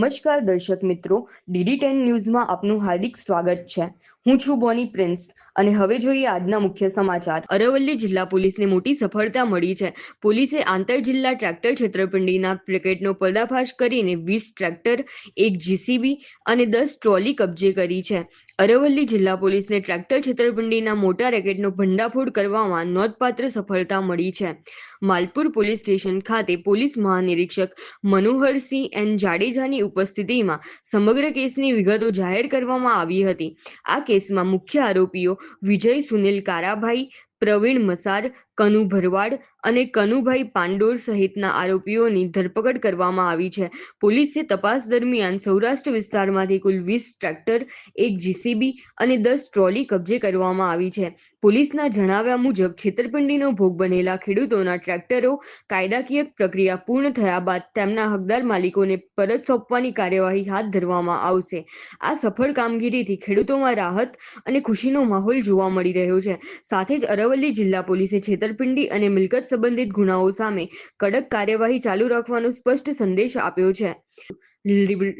નમસ્કાર દર્શક મિત્રો, DD10 ન્યૂઝમાં આપનું હાર્દિક સ્વાગત છે। હું છું બોની પ્રિન્સ અને હવે જોઈએ આજના મુખ્ય સમાચાર। અરવલ્લી જિલ્લા પોલીસને મોટી સફળતા મળી છે। પોલીસે આંતર જિલ્લા ટ્રેક્ટર છેતરપિંડીના રેકેટનો પર્દાફાશ કરીને 20 ટ્રેક્ટર, 1 JCB અને 10 ટ્રોલી કબજે કરી છે। અરવલ્લી જિલ્લા પોલીસને ટ્રેક્ટર છેતરપિંડીના મોટા રેકેટનો ભંડાફોડ કરવામાં નોંધપાત્ર સફળતા મળી છે। માલપુર પોલીસ સ્ટેશન ખાતે પોલીસ મહાનિરીક્ષક મનોહરસિંહ એન જાડેજાની ઉપસ્થિતિમાં સમગ્ર કેસની વિગતો જાહેર કરવામાં આવી હતી। આ કેસમાં મુખ્ય આરોપીઓ વિજય સુનિલ કારાભાઈ, પ્રવીણ મસાર, કનુ ભરવાડ અને કનુભાઈ પાંડોર સહિતના આરોપીઓની ધરપકડ કરવામાં આવી છે। પોલીસે તપાસ દરમિયાન સૌરાષ્ટ્ર વિસ્તારમાંથી કુલ 20 ટ્રેક્ટર, 1 JCB અને 10 ટ્રોલી કબજે કરવામાં આવી છે। પોલીસના જણાવ્યા મુજબ છેતરપિંડીનો ભોગ બનેલા ખેડૂતોના ટ્રેક્ટરો કાયદાકીય પ્રક્રિયા પૂર્ણ થયા બાદ તેમના હકદાર માલિકોને પરત સોંપવાની કાર્યવાહી હાથ ધરવામાં આવશે। આ સફળ કામગીરીથી ખેડૂતોમાં રાહત અને ખુશીનો માહોલ જોવા મળી રહ્યો છે। સાથે જ અરવલ્લી જિલ્લા પોલીસે છેતરપિંડી અને મિલકત સંબંધિત ગુનાઓ સામે કડક કાર્યવાહી ચાલુ રાખવાનો સ્પષ્ટ સંદેશ આપ્યો છે।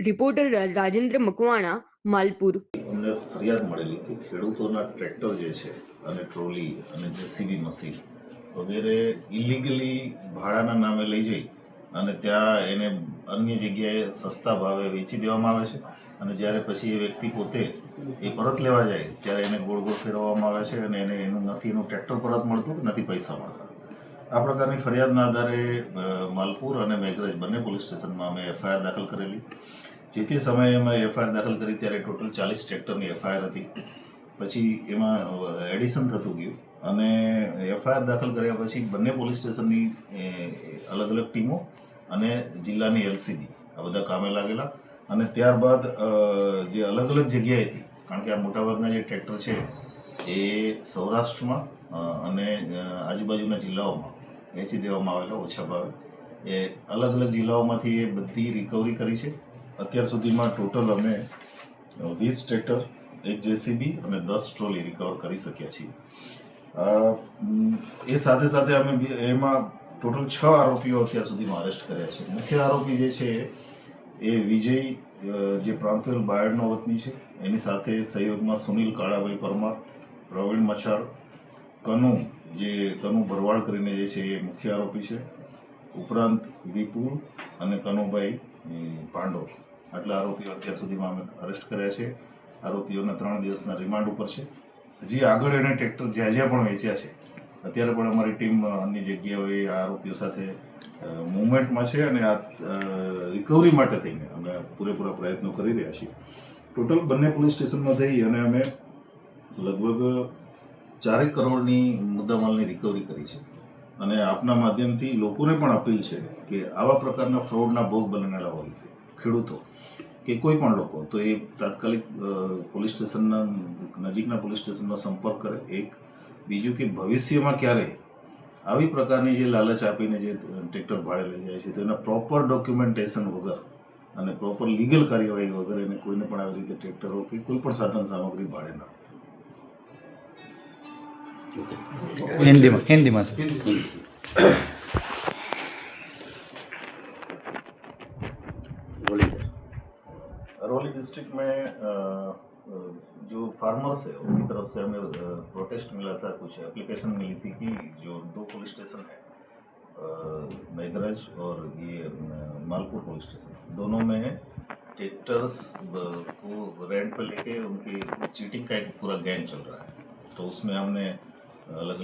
રિપોર્ટર રાજેન્દ્ર મકવાણા, માલપુર। અમને ફરિયાદ મળેલી કે ખેડૂતોના ટ્રેક્ટર જે છે અને ટ્રોલી અને JCB મશીન વગેરે ઇલીગલી ભાડાના નામે લઈ જઈ અને ત્યાં એને અન્ય જગ્યાએ સસ્તા ભાવે વેચી દેવામાં આવે છે અને જ્યારે પછી એ વ્યક્તિ પોતે એ પરત લેવા જાય ત્યારે એને ગોળ ગોળ ફેરવવામાં આવે છે અને એને એનું ટ્રેક્ટર પરત મળતું નથી પૈસા મળતા। આ પ્રકારની ફરિયાદના આધારે માલપુર અને મેઘરજ બંને પોલીસ સ્ટેશનમાં અમે FIR દાખલ કરેલી। જે તે સમયે અમે FIR દાખલ કરી ત્યારે ટોટલ 40 ટ્રેક્ટરની FIR હતી। પછી એમાં એડિશન થતું ગયું અને FIR દાખલ કર્યા પછી બંને પોલીસ સ્ટેશનની અલગ અલગ ટીમો અને જિલ્લાની LCB આ બધા કામે લાગેલા અને ત્યારબાદ જે અલગ અલગ જગ્યાએથી, કારણ કે આ મોટાભાગના જે ટ્રેક્ટર છે એ સૌરાષ્ટ્રમાં અને આજુબાજુના જિલ્લાઓમાં વેચી દેવામાં આવેલા ઓછા ભાવે। એ અલગ અલગ જિલ્લાઓમાંથી એ બધી રિકવરી કરી છે। અત્યાર સુધીમાં ટોટલ અમે 20 ટ્રેક્ટર, 1 JCB અને 10 ટ્રોલી રિકવર કરી શક્યા છીએ। એ સાથે સાથે અમે એમાં ટોટલ 6 આરોપીઓ અત્યાર સુધીમાં અરેસ્ટ કર્યા છે। મુખ્ય આરોપી જે છે એ વિજય જે પ્રાંતવેલ બાયડનો વતની છે, એની સાથે સહયોગમાં સુનિલ કાળાભાઈ પરમાર, પ્રવીણ મચાર, કનુ ભરવાડ કરીને જે છે એ મુખ્ય આરોપી છે, ઉપરાંત વિપુલ અને કનુભાઈ પાંડોર આટલા આરોપીઓ અત્યાર સુધીમાં અમે અરેસ્ટ કર્યા છે। આરોપીઓના 3 દિવસના રિમાન્ડ ઉપર છે। હજી આગળ એને ટ્રેક્ટર જ્યાં જ્યાં પણ વેચ્યા છે અત્યારે પણ અમારી ટીમ અન્ય જગ્યાઓએ આ આરોપીઓ સાથે મૂવમેન્ટમાં છે અને આ રિકવરી માટે થઈને અમે પૂરેપૂરા પ્રયત્નો કરી રહ્યા છીએ। ટોટલ બંને પોલીસ સ્ટેશનમાં થઈ અને અમે લગભગ 4 કરોડની મુદ્દામાલની રિકવરી કરી છે અને આપના માધ્યમથી લોકોને પણ અપીલ છે કે આવા પ્રકારના ફ્રોડના ભોગ બનેલા હોય ખેડૂતો કે કોઈ પણ લોકો તો એ તાત્કાલિક પોલીસ સ્ટેશનના નજીકના પોલીસ સ્ટેશનનો સંપર્ક કરે। એક બીજું કે ભવિષ્યમાં ક્યારેય આવી પ્રકારની જે લાલચ આપીને જે ટ્રેક્ટર ભાડે લઈ જાય છે તો એના પ્રોપર ડોક્યુમેન્ટેશન વગર અને પ્રોપર લીગલ કાર્યવાહી વગર એને કોઈને પણ આવી રીતે ટ્રેક્ટરો કે કોઈ પણ સાધન સામગ્રી ભાડે ના हिंदी में अरवली डिस्ट्रिक्ट में जो फार्मर्स है उनकी तरफ से हमें प्रोटेस्ट मिला था, कुछ एप्लीकेशन मिली थी कि जो 2 पुलिस स्टेशन है मेघरज और ये मालपुर पुलिस स्टेशन, दोनों में ट्रैक्टर्स को रेंट पर लेके उनकी चीटिंग का एक पूरा गैंग चल रहा है। तो उसमें हमने अलग